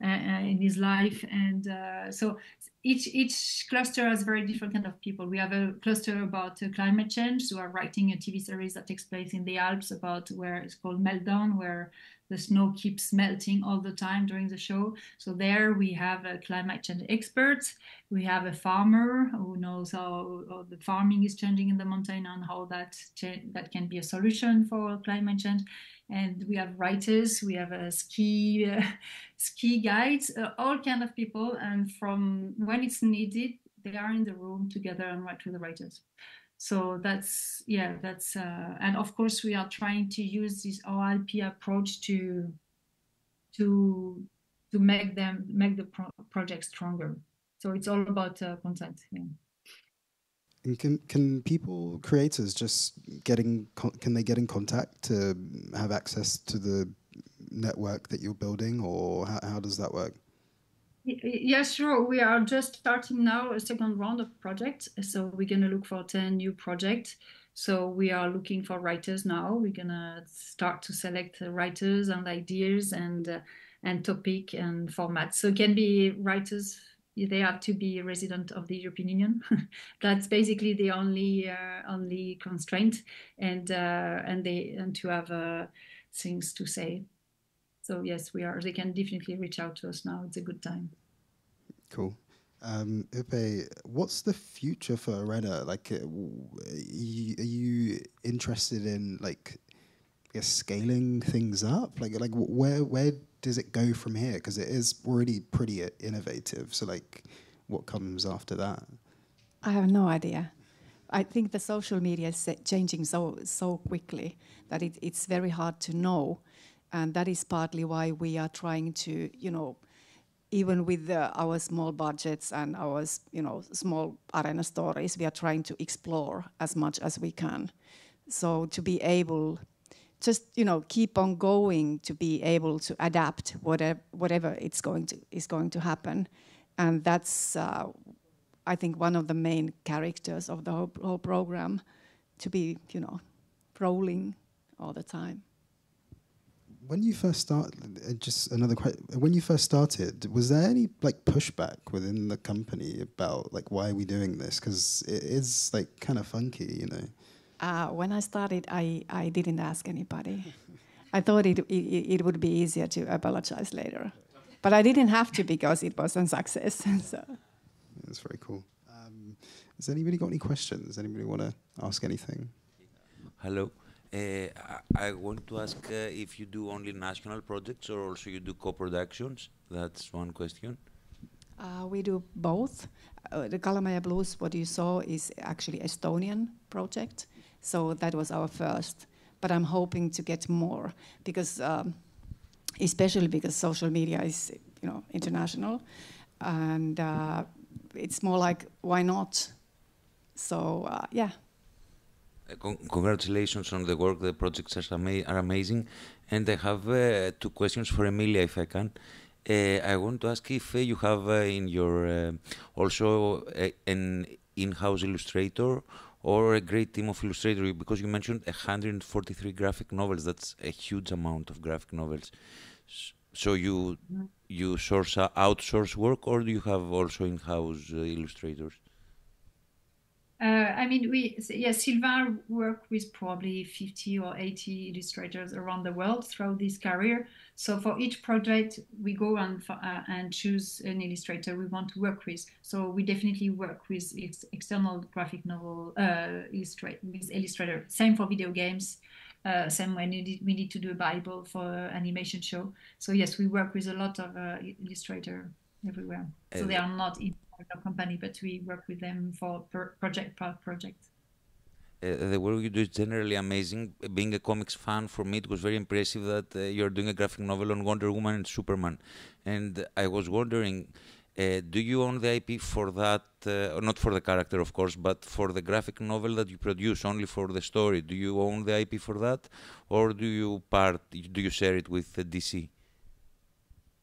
in his life. And so each cluster has very different kind of people. We have a cluster about climate change, who are writing a TV series that takes place in the Alps, about where it's called Meltdown, where the snow keeps melting all the time during the show. So there we have a climate change expert. We have a farmer who knows how the farming is changing in the mountain, and how that can be a solution for climate change. And we have writers, we have a ski guides, all kind of people. And from when it's needed, they are in the room together and write with the writers. So that's, and of course we are trying to use this OLP approach to make the project stronger. So it's all about content. Yeah. And can people, creators, just can they get in contact to have access to the network that you're building, or how does that work? Yes, sure. We are just starting now a second round of projects. So we're going to look for 10 new projects. So we are looking for writers now. We're going to start to select writers and ideas and topic and format. So it can be writers. They have to be a resident of the European Union. That's basically the only constraint, and to have things to say. So yes, they can definitely reach out to us now. It's a good time. Cool. Hyppe, what's the future for Arena? Like, are you interested in, like, I guess, scaling things up? Like where does it go from here? Because it is already pretty innovative. So, like, what comes after that? I have no idea. I think the social media is changing so quickly that it's very hard to know. And that is partly why we are trying to, even with our small budgets and our, small arena stories, we are trying to explore as much as we can. So to be able just keep on going to be able to adapt whatever is going to happen, and that's I think one of the main characters of the whole program, to be rolling all the time. When you first started, just another question. When you first started, was there any pushback within the company about why are we doing this? Because it is kind of funky, When I started, I didn't ask anybody. I thought it would be easier to apologize later, but I didn't have to because it was a success. So. That's very cool. Has anybody got any questions? Anybody want to ask anything? Hello. I want to ask if you do only national projects or also you do co-productions. That's one question. We do both. The Kalamaja Blues, what you saw, is actually Estonian project. So that was our first. But I'm hoping to get more because, especially because social media is, international, and it's more like why not? So yeah. Congratulations on the work. The projects are amazing. And I have 2 questions for Émilie, if I can. I want to ask if you have in your also an in-house illustrator or a great team of illustrators, because you mentioned 143 graphic novels. That's a huge amount of graphic novels. So you outsource work, or do you have also in-house illustrators? Sylvain worked with probably 50 or 80 illustrators around the world throughout this career. So for each project, we go and choose an illustrator we want to work with. So we definitely work with external graphic novel illustrator. Same for video games. Same when we need to do a Bible for animation show. So yes, we work with a lot of illustrator everywhere. So they are not in our company, but we work with them for project. The work you do is generally amazing. Being a comics fan, for me, it was very impressive that you're doing a graphic novel on Wonder Woman and Superman. And I was wondering, do you own the IP for that? Not for the character, of course, but for the graphic novel that you produce, only for the story. Do you own the IP for that? Or do you share it with DC?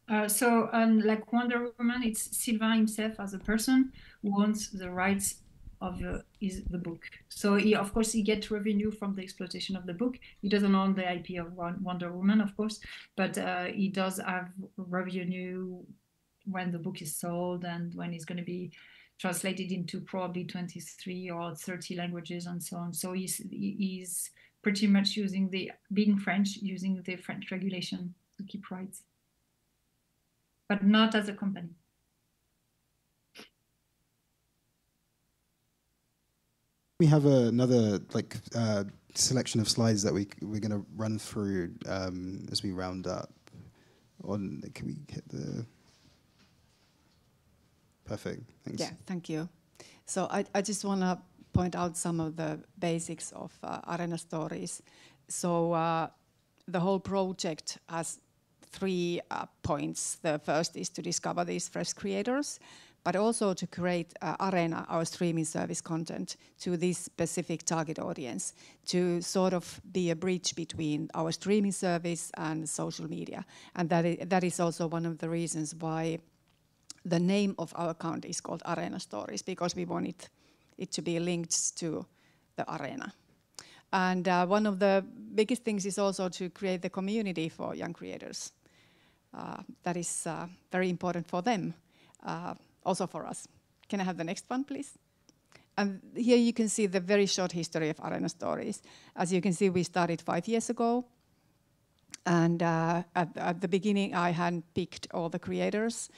Like Wonder Woman, it's Sylvain himself as a person who owns the rights of the book. So of course he gets revenue from the exploitation of the book. He doesn't own the IP of Wonder Woman, of course, but he does have revenue when the book is sold and when it's going to be translated into probably 23 or 30 languages and so on. So he's pretty much being French, using the French regulation to keep rights, but not as a company. We have another selection of slides that we're going to run through as we round up. Can we hit the... Perfect, thanks. Yeah, thank you. So I just want to point out some of the basics of Arena Stories. So the whole project has 3 points. The first is to discover these fresh creators, but also to create Arena, our streaming service content, to this specific target audience, to sort of be a bridge between our streaming service and social media. And that is also one of the reasons why the name of our account is called Arena Stories, because we want it to be linked to the Arena. And one of the biggest things is also to create the community for young creators. That is very important for them. Also for us. Can I have the next one, please? And here you can see the very short history of Arena Stories. As you can see, we started 5 years ago. And at the beginning, I hadn't picked all the creators.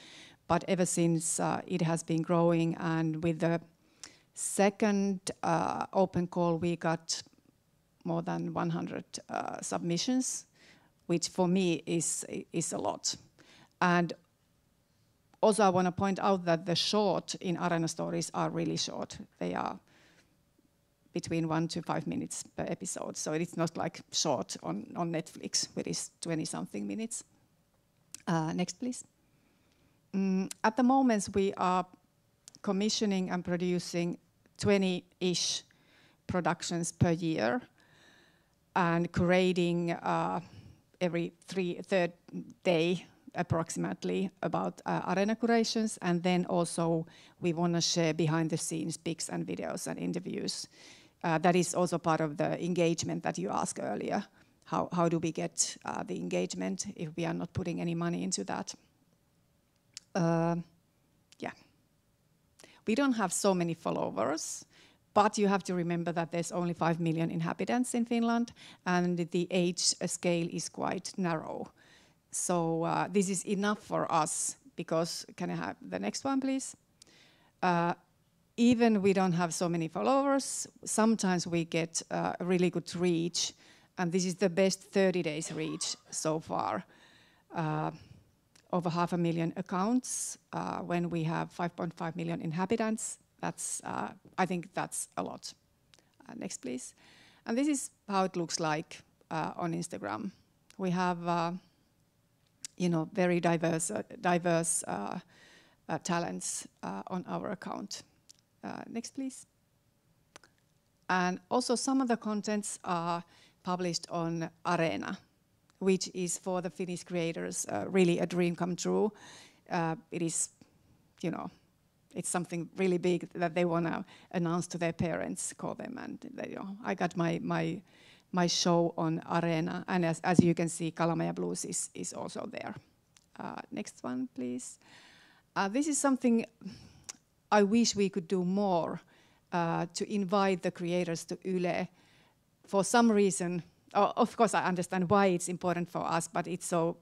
But ever since, it has been growing. And with the second open call, we got more than 100 submissions, which for me is a lot. And also, I want to point out that the short in Arena Stories are really short. They are between 1 to 5 minutes per episode. So it's not like short on Netflix, which is 20-something minutes. Next, please. At the moment, we are commissioning and producing 20-ish productions per year. and curating every third day approximately about arena curations, and then also we want to share behind the scenes pics and videos and interviews. That is also part of the engagement that you asked earlier. How do we get the engagement if we are not putting any money into that? Yeah. We don't have so many followers, but you have to remember that there's only 5 million inhabitants in Finland, and the age scale is quite narrow. So this is enough for us, because, can I have the next one, please? Even we don't have so many followers, sometimes we get really good reach, and this is the best 30 days reach so far. Over 500,000 accounts when we have 5.5 million inhabitants. That's, I think that's a lot. Next, please. And this is how it looks like on Instagram. We have, very diverse talents on our account. Next, please. And also some of the contents are published on Areena, which is for the Finnish creators really a dream come true. It is, it's something really big that they want to announce to their parents, call them, and I got my show on Areena, and as you can see, Kalamaja Blues is also there. Next one, please. This is something I wish we could do more to invite the creators to Yle. For some reason, of course, I understand why it's important for us, but it's so,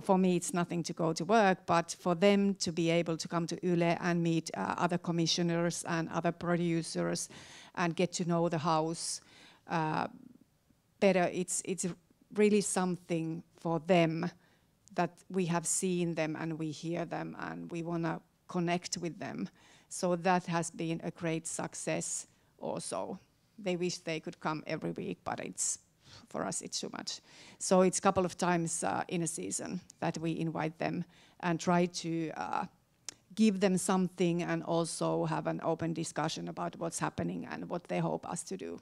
for me, it's nothing to go to work, but for them to be able to come to Yle and meet other commissioners and other producers and get to know the house better, it's really something for them that we have seen them and we hear them and we want to connect with them. So that has been a great success also. They wish they could come every week, but for us it's too much. So it's a couple of times in a season that we invite them and try to give them something and also have an open discussion about what's happening and what they hope us to do.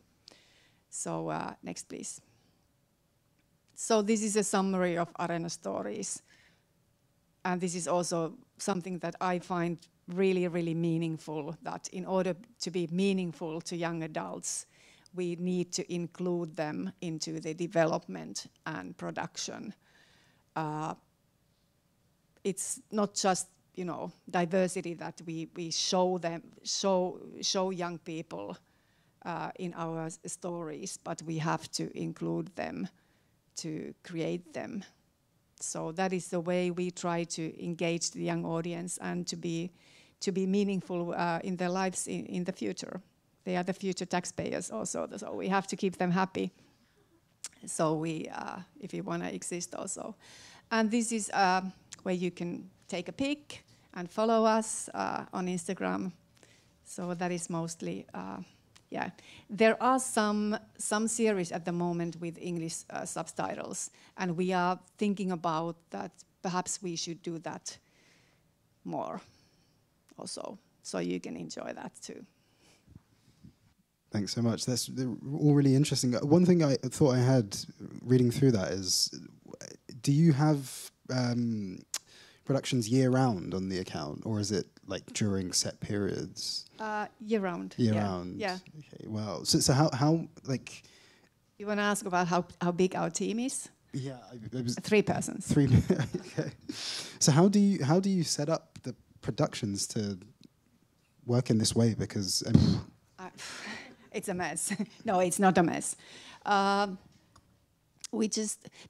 So next, please. So this is a summary of Areena stories. And this is also something that I find really, really meaningful, that in order to be meaningful to young adults, we need to include them into the development and production. It's not just, diversity that we show them, show young people in our stories, but we have to include them to create them. So that is the way we try to engage the young audience and to be meaningful in their lives in the future. They are the future taxpayers also, so we have to keep them happy. So if you want to exist also. And this is where you can take a pic and follow us on Instagram. So that is mostly, yeah. There are some series at the moment with English subtitles, and we are thinking about that. Perhaps we should do that more also, so you can enjoy that too. Thanks so much. That's all really interesting. One thing I thought I had reading through that is, do you have productions year-round on the account, or is it like during set periods? Year-round. Year-round. Yeah. Okay. Wow. So how like? You want to ask about how big our team is? Yeah. 3 persons. 3. Okay. So how do you set up the productions to work in this way? Because I mean. It's a mess. No, it's not a mess.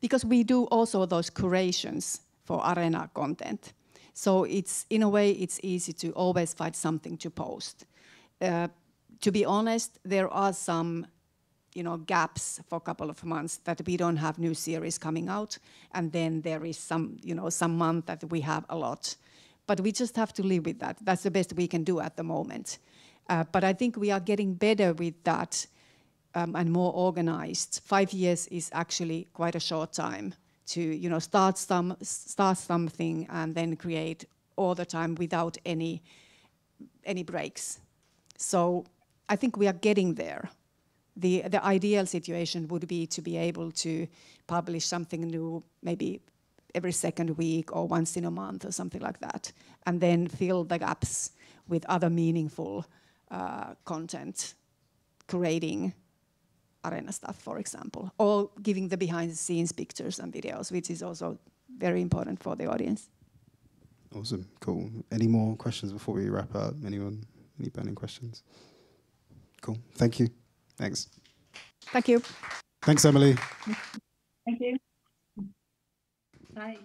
Because we do also those curations for Areena content. So in a way, it's easy to always find something to post. To be honest, there are some, gaps for a couple of months that we don't have new series coming out, and then there is some month that we have a lot. But we just have to live with that. That's the best we can do at the moment. But I think we are getting better with that and more organized. 5 years is actually quite a short time to start something and then create all the time without any breaks. So I think we are getting there. the ideal situation would be to be able to publish something new maybe every second week or once in a month or something like that, and then fill the gaps with other meaningful content, creating arena stuff, for example, or giving the behind-the-scenes pictures and videos, which is also very important for the audience. Awesome, cool. Any more questions before we wrap up? Anyone? Any burning questions? Cool, thank you. Thanks. Thank you. Thanks, Émilie. Thank you. Bye.